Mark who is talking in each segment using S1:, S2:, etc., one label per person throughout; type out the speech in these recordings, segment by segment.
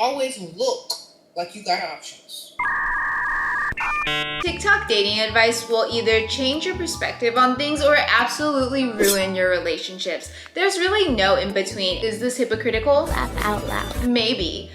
S1: always look like you got options.
S2: TikTok dating advice will either change your perspective on things or absolutely ruin your relationships. There's really no in between. Is this hypocritical?
S3: Laugh out loud.
S2: Maybe.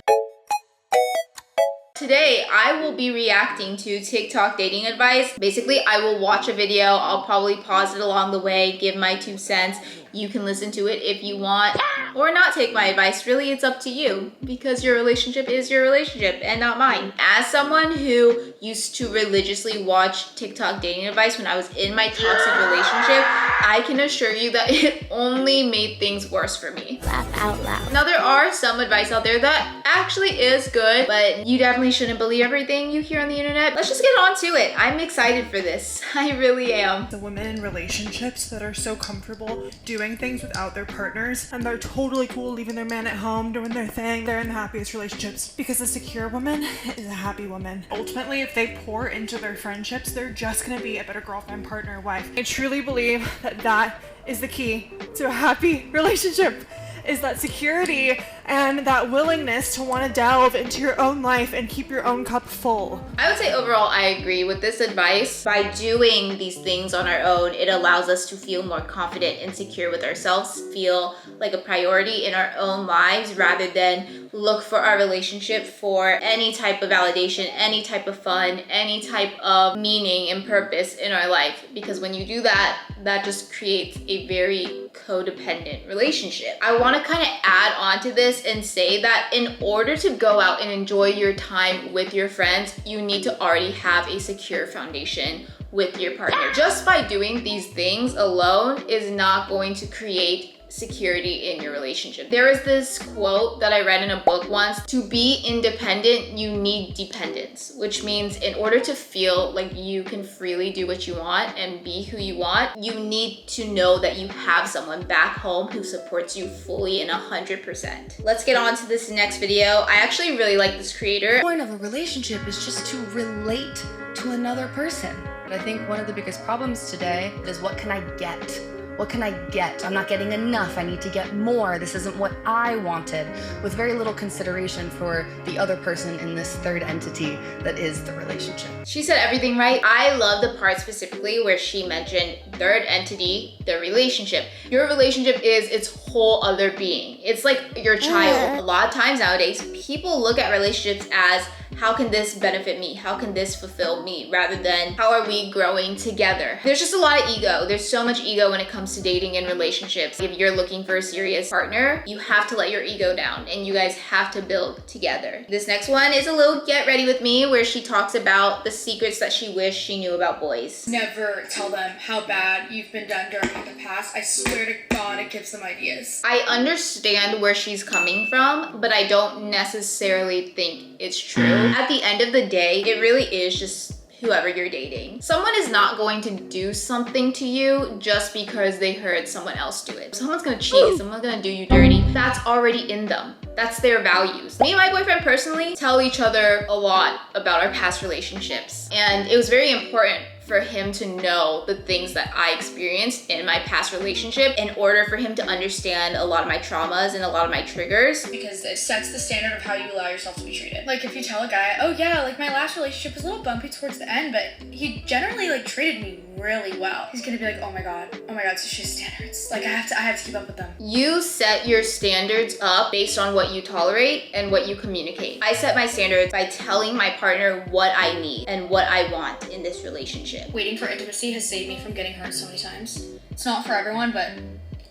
S2: Today, I will be reacting to TikTok dating advice. Basically, I will watch a video. I'll probably pause it along the way, give my 2 cents. You can listen to it if you want or not take my advice. Really, it's up to you because your relationship is your relationship and not mine. As someone who used to religiously watch TikTok dating advice when I was in my toxic relationship, I can assure you that it only made things worse for me.
S3: Laugh out loud.
S2: Now, there are some advice out there that actually is good, but you definitely shouldn't believe everything you hear on the internet. Let's just get on to it. I'm excited for this. I really am.
S4: The women in relationships that are so comfortable doing things without their partners, and they're totally cool leaving their man at home doing their thing. They're in the happiest relationships because a secure woman is a happy woman. Ultimately, if they pour into their friendships, they're just gonna be a better girlfriend, partner, wife. I truly believe that that is the key to a happy relationship, is that security and that willingness to want to delve into your own life and keep your own cup full.
S2: I would say overall, I agree with this advice. By doing these things on our own, it allows us to feel more confident and secure with ourselves, feel like a priority in our own lives rather than look for our relationship for any type of validation, any type of fun, any type of meaning and purpose in our life. Because when you do that, that just creates a very codependent relationship. I want to kind of add on to this and say that in order to go out and enjoy your time with your friends, you need to already have a secure foundation with your partner. Just by doing these things alone is not going to create security in your relationship. There is this quote that I read in a book once: to be independent, you need dependence, which means in order to feel like you can freely do what you want and be who you want, you need to know that you have someone back home who supports you fully and 100%. Let's get on to this next video. I actually really like this creator.
S5: The point of a relationship is just to relate to another person. But I think one of the biggest problems today is, what can I get? What can I get? I'm not getting enough. I need to get more. This isn't what I wanted, with very little consideration for the other person in this third entity that is the relationship.
S2: She said everything right. I love the part specifically where she mentioned third entity, the relationship. Your relationship is its whole other being. It's like your child. A lot of times nowadays, people look at relationships as, how can this benefit me? How can this fulfill me? Rather than, how are we growing together? There's just a lot of ego. There's so much ego when it comes to dating and relationships. If you're looking for a serious partner, you have to let your ego down and you guys have to build together. This next one is a little get ready with me, where she talks about the secrets that she wished she knew about boys.
S6: Never tell them how bad you've been done dirty in the past. I swear to God, it gives them ideas.
S2: I understand where she's coming from, but I don't necessarily think it's true. At the end of the day, it really is just whoever you're dating. Someone is not going to do something to you just because they heard someone else do it. Someone's gonna cheat, someone's gonna do you dirty. That's already in them. That's their values. Me and my boyfriend personally tell each other a lot about our past relationships. And it was very important for him to know the things that I experienced in my past relationship in order for him to understand a lot of my traumas and a lot of my triggers.
S6: Because it sets the standard of how you allow yourself to be treated. Like if you tell a guy, oh yeah, like my last relationship was a little bumpy towards the end, but he generally like treated me really well. He's gonna be like, oh my God, so she has standards. Like I have to keep up with them.
S2: You set your standards up based on what you tolerate and what you communicate. I set my standards by telling my partner what I need and what I want in this relationship.
S6: Waiting for intimacy has saved me from getting hurt so many times. It's not for everyone, but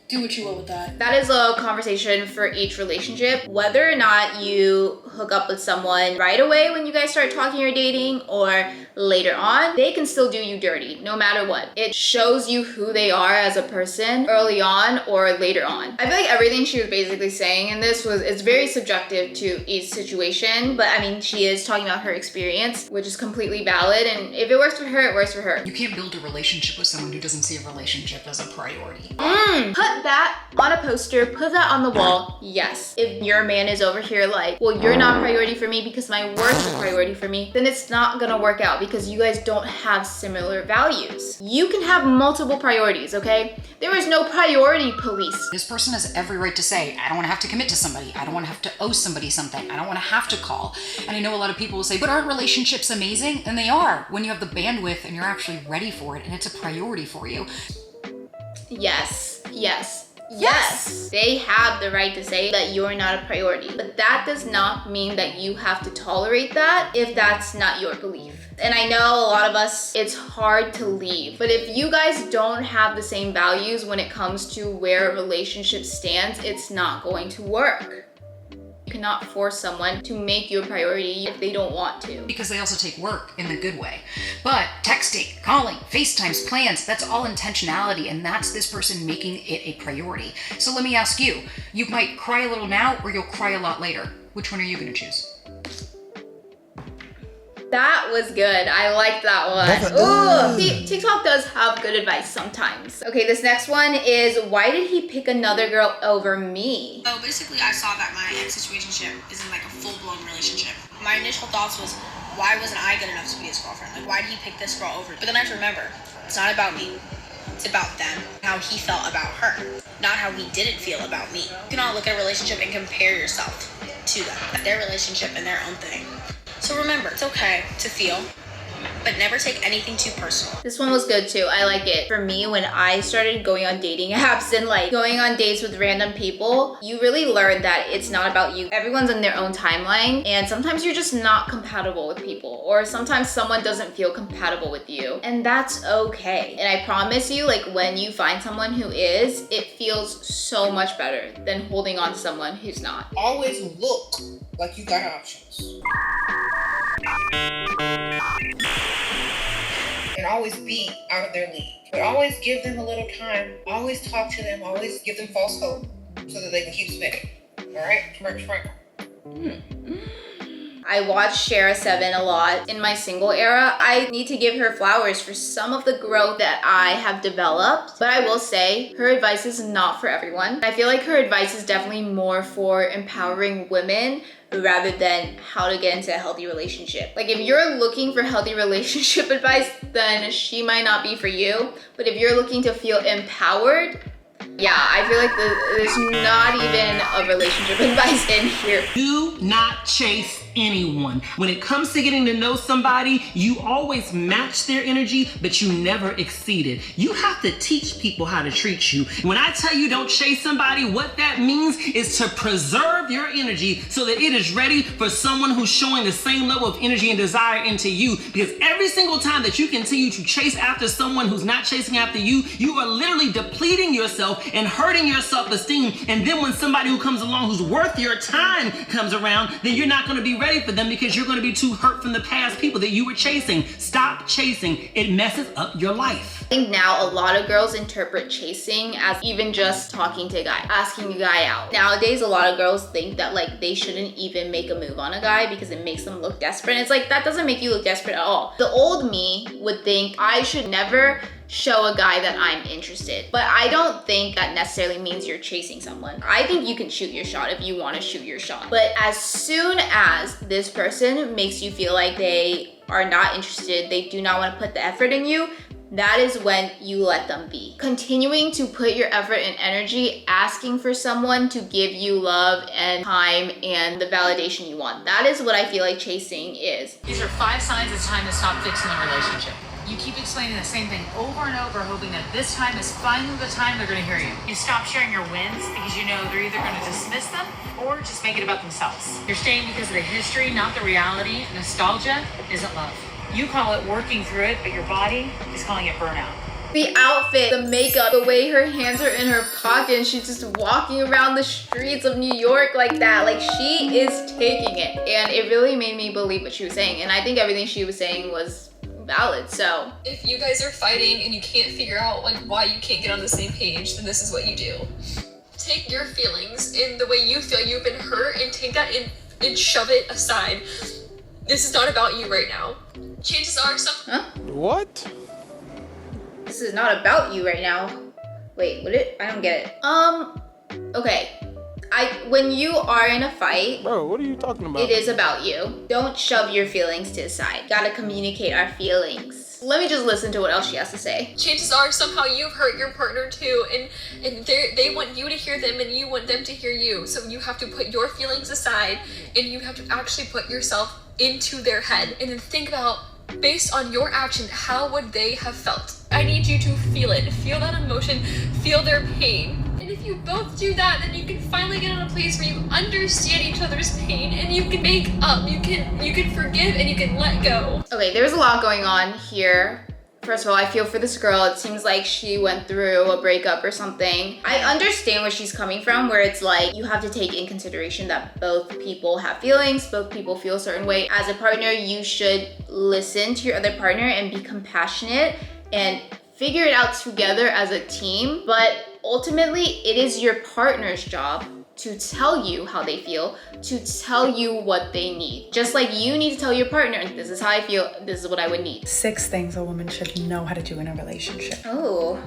S6: do what you will with that.
S2: That is a conversation for each relationship. Whether or not you hook up with someone right away when you guys start talking or dating, or later on, they can still do you dirty no matter what. It shows you who they are as a person early on or later on. I feel like everything she was basically saying in this it's very subjective to each situation, but I mean, she is talking about her experience, which is completely valid, and if it works for her, it works for her.
S7: You can't build a relationship with someone who doesn't see a relationship as a priority.
S2: Put that on a poster, put that on the wall. Yes. If your man is over here like, well, you're not not a priority for me because my work is a priority for me, then it's not gonna work out because you guys don't have similar values. You can have multiple priorities, okay? There is no priority police.
S7: This person has every right to say, I don't want to have to commit to somebody. I don't want to have to owe somebody something. I don't want to have to call. And I know a lot of people will say, but aren't relationships amazing? And they are, when you have the bandwidth and you're actually ready for it and it's a priority for you.
S2: Yes, yes. Yes, they have the right to say that you're not a priority, but that does not mean that you have to tolerate that if that's not your belief. And I know a lot of us, it's hard to leave, but if you guys don't have the same values when it comes to where a relationship stands, it's not going to work. You cannot force someone to make you a priority if they don't want to.
S7: Because they also take work in the good way. But texting, calling, FaceTimes, plans, that's all intentionality, and that's this person making it a priority. So let me ask you, you might cry a little now or you'll cry a lot later. Which one are you gonna choose?
S2: That was good. I liked that one. Ooh, see, TikTok does have good advice sometimes. Okay, this next one is, why did he pick another girl over me?
S3: So basically, I saw that my ex-situationship isn't like a full-blown relationship. My initial thoughts was, why wasn't I good enough to be his girlfriend? Like, why did he pick this girl over me? But then I have to remember, it's not about me. It's about them, how he felt about her, not how he didn't feel about me. You cannot look at a relationship and compare yourself to them. Their relationship and their own thing. So remember, it's okay to feel, but never take anything too personal.
S2: This one was good too. I like it. For me, when I started going on dating apps and like going on dates with random people, you really learn that it's not about you. Everyone's in their own timeline, and sometimes you're just not compatible with people, or sometimes someone doesn't feel compatible with you, and that's okay. And I promise you, like when you find someone who is, it feels so much better than holding on to someone who's not.
S1: Always look like you got options. And always be out of their league. But always give them a little time. Always talk to them. Always give them false hope so that they can keep spinning. Alright? Sprinkle.
S2: I watched sheraseven a lot in my single era. I need to give her flowers for some of the growth that I have developed, but I will say her advice is not for everyone. I feel like her advice is definitely more for empowering women rather than how to get into a healthy relationship. Like if you're looking for healthy relationship advice, then she might not be for you. But if you're looking to feel empowered, yeah, I feel like there's not even a relationship advice in here.
S8: Do not chase anyone. When it comes to getting to know somebody, you always match their energy, but you never exceed it. You have to teach people how to treat you. When I tell you don't chase somebody, what that means is to preserve your energy so that it is ready for someone who's showing the same level of energy and desire into you. Because every single time that you continue to chase after someone who's not chasing after you, you are literally depleting yourself and hurting your self-esteem. And then when somebody who comes along who's worth your time comes around, then you're not going to be ready for them because you're going to be too hurt from the past people that you were chasing. Stop chasing. It messes up your life.
S2: I think now a lot of girls interpret chasing as even just talking to a guy, asking a guy out. Nowadays, a lot of girls think that like they shouldn't even make a move on a guy because it makes them look desperate. And it's like, that doesn't make you look desperate at all. The old me would think I should never show a guy that I'm interested. But I don't think that necessarily means you're chasing someone. I think you can shoot your shot if you want to shoot your shot. But as soon as this person makes you feel like they are not interested, they do not want to put the effort in you, that is when you let them be. Continuing to put your effort and energy asking for someone to give you love and time and the validation you want. That is what I feel like chasing is.
S9: These are 5 signs it's time to stop fixing the relationship. You keep explaining the same thing over and over, hoping that this time is finally the time they're gonna hear you. You stop sharing your wins because you know they're either gonna dismiss them or just make it about themselves. You're staying because of the history, not the reality. Nostalgia isn't love. You call it working through it, but your body is calling it burnout.
S2: The outfit, the makeup, the way her hands are in her pocket and she's just walking around the streets of New York like that. Like she is taking it. And it really made me believe what she was saying. And I think everything she was saying was valid, so.
S10: If you guys are fighting and you can't figure out like why you can't get on the same page, then this is what you do. Take your feelings and the way you feel you've been hurt and take that and shove it aside. This is not about you right now. Chances are
S11: What?
S2: This is not about you right now. Wait, I don't get it. Okay. When you are in a fight,
S11: Bro, what are you talking about?
S2: it is about you. Don't shove your feelings to the side. Gotta communicate our feelings. Let me just listen to what else she has to say.
S10: Chances are somehow you've hurt your partner too, and they want you to hear them and you want them to hear you. So you have to put your feelings aside and you have to actually put yourself into their head and then think about, based on your action, how would they have felt? I need you to feel it, feel that emotion, feel their pain. And if you both do that, then you can finally get in a place where you understand each other's pain and you can make up, you can forgive and you can let go.
S2: Okay, there's a lot going on here. First of all, I feel for this girl. It seems like she went through a breakup or something. I understand where she's coming from, where it's like you have to take in consideration that both people have feelings, both people feel a certain way. As a partner, you should listen to your other partner and be compassionate and figure it out together as a team. But ultimately, it is your partner's job to tell you how they feel, to tell you what they need. Just like you need to tell your partner, this is how I feel, this is what I would need.
S4: 6 things a woman should know how to do in a relationship.
S2: Oh,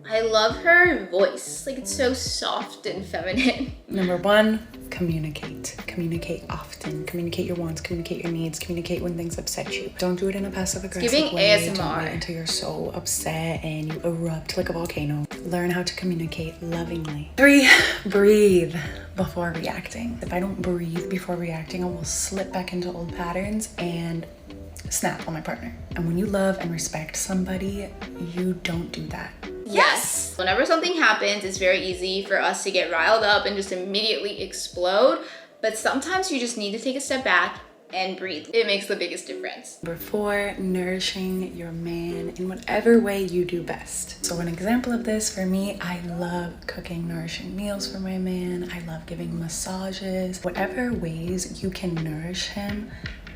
S2: I love her voice. Like, it's so soft and feminine.
S4: Number 1, communicate. Communicate often. Communicate your wants, communicate your needs, communicate when things upset you. Don't do it in a passive-aggressive
S2: giving
S4: way.
S2: ASMR.
S4: Don't wait until you're so upset and you erupt like a volcano. Learn how to communicate lovingly. 3, breathe before reacting. If I don't breathe before reacting, I will slip back into old patterns and snap on my partner. And when you love and respect somebody, you don't do that.
S2: Yes. Whenever something happens, it's very easy for us to get riled up and just immediately explode. But sometimes you just need to take a step back and breathe. It makes the biggest difference.
S4: Number 4, nourishing your man in whatever way you do best. So an example of this for me, I love cooking nourishing meals for my man. I love giving massages. Whatever ways you can nourish him,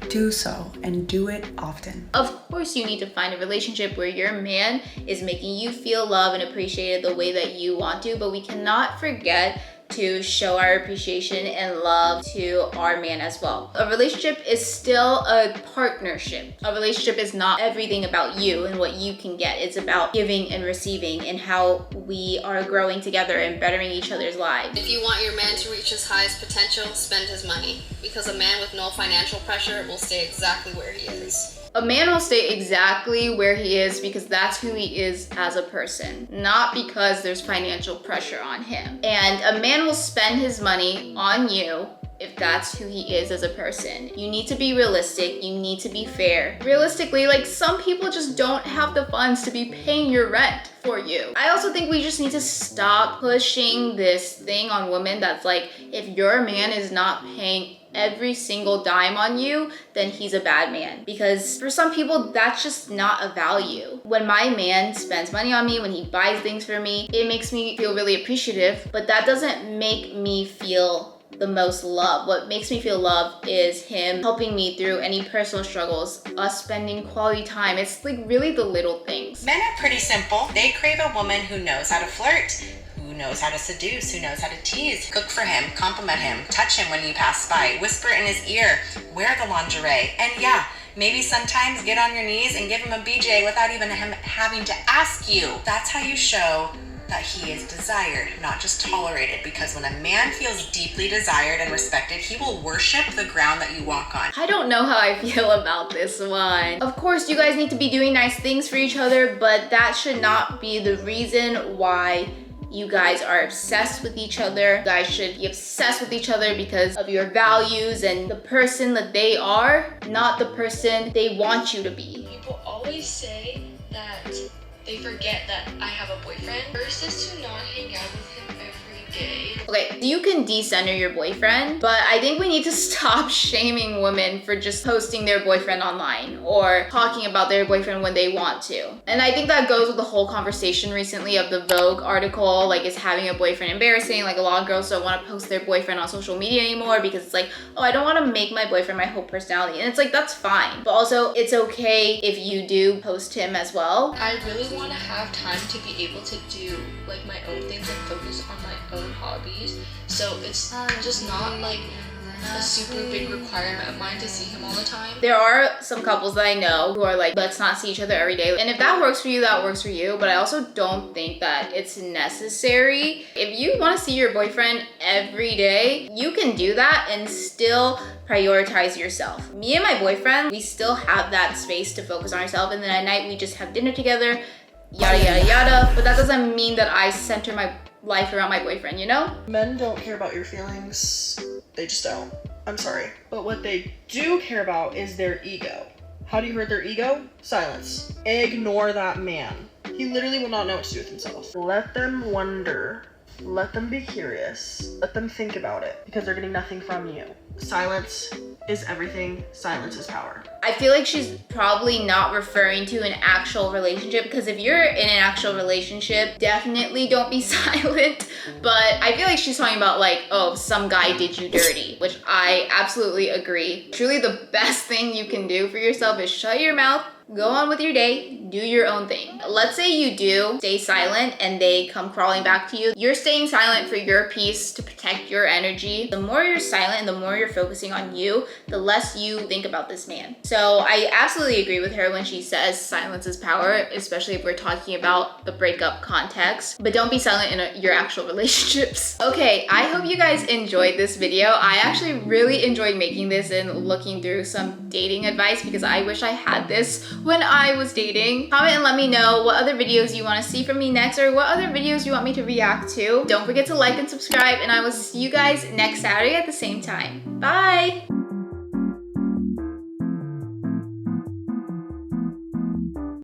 S4: do so and do it often.
S2: Of course, you need to find a relationship where your man is making you feel loved and appreciated the way that you want to, but we cannot forget to show our appreciation and love to our man as well. A relationship is still a partnership. A relationship is not everything about you and what you can get. It's about giving and receiving and how we are growing together and bettering each other's lives.
S12: If you want your man to reach his highest potential, spend his money. Because a man with no financial pressure will stay exactly where he is.
S2: A man will stay exactly where he is because that's who he is as a person, not because there's financial pressure on him. And a man will spend his money on you if that's who he is as a person. You need to be realistic, you need to be fair. Realistically, like, some people just don't have the funds to be paying your rent for you. I also think we just need to stop pushing this thing on women that's like, if your man is not paying every single dime on you, then he's a bad man. Because for some people, that's just not a value. When my man spends money on me, when he buys things for me, it makes me feel really appreciative, but that doesn't make me feel the most love. What makes me feel love is him helping me through any personal struggles, us spending quality time. It's like really the little things.
S13: Men are pretty simple. They crave a woman who knows how to flirt, who knows how to seduce, who knows how to tease, cook for him, compliment him, touch him when you pass by, whisper in his ear, wear the lingerie, and yeah, maybe sometimes get on your knees and give him a BJ without even him having to ask you. That's how you show that he is desired, not just tolerated, because when a man feels deeply desired and respected, he will worship the ground that you walk on.
S2: I don't know how I feel about this one. Of course, you guys need to be doing nice things for each other, but that should not be the reason why you guys are obsessed with each other. You guys should be obsessed with each other because of your values and the person that they are, not the person they want you to be.
S10: People always say that they forget that I have a boyfriend. First is to not hang out with him every day.
S2: Okay, you can decenter your boyfriend, but I think we need to stop shaming women for just posting their boyfriend online or talking about their boyfriend when they want to. And I think that goes with the whole conversation recently of the Vogue article, like, is having a boyfriend embarrassing? Like, a lot of girls don't want to post their boyfriend on social media anymore because it's like, oh, I don't want to make my boyfriend my whole personality. And it's like, that's fine. But also, it's okay if you do post him as well.
S10: I really want to have time to be able to do like my own things and focus on my own hobbies. So it's just not like a super big requirement of mine to see him all the time.
S2: There are some couples that I know who are like, let's not see each other every day. And if that works for you, that works for you. But I also don't think that it's necessary. If you want to see your boyfriend every day, you can do that and still prioritize yourself. Me and my boyfriend, we still have that space to focus on ourselves. And then at night, we just have dinner together, yada, yada, yada. But that doesn't mean that I center my life around my boyfriend, you know?
S11: Men don't care about your feelings. They just don't. I'm sorry. But what they do care about is their ego. How do you hurt their ego? Silence. Ignore that man. He literally will not know what to do with himself. Let them wonder. Let them be curious. Let them think about it, because they're getting nothing from you. Silence is everything. Silence is power.
S2: I feel like she's probably not referring to an actual relationship, because if you're in an actual relationship, definitely don't be silent. But I feel like she's talking about like, oh, some guy did you dirty, which I absolutely agree. Truly the best thing you can do for yourself is shut your mouth, go on with your day, do your own thing. Let's say you do stay silent and they come crawling back to you. You're staying silent for your peace, to protect your energy. The more you're silent and the more you're focusing on you, the less you think about this man. So I absolutely agree with her when she says silence is power, especially if we're talking about the breakup context. But don't be silent in your actual relationships. Okay, I hope you guys enjoyed this video. I actually really enjoyed making this and looking through some dating advice, because I wish I had this when I was dating. Comment and let me know what other videos you want to see from me next, or what other videos you want me to react to. Don't forget to like and subscribe, and I will see you guys next Saturday at the same time. Bye!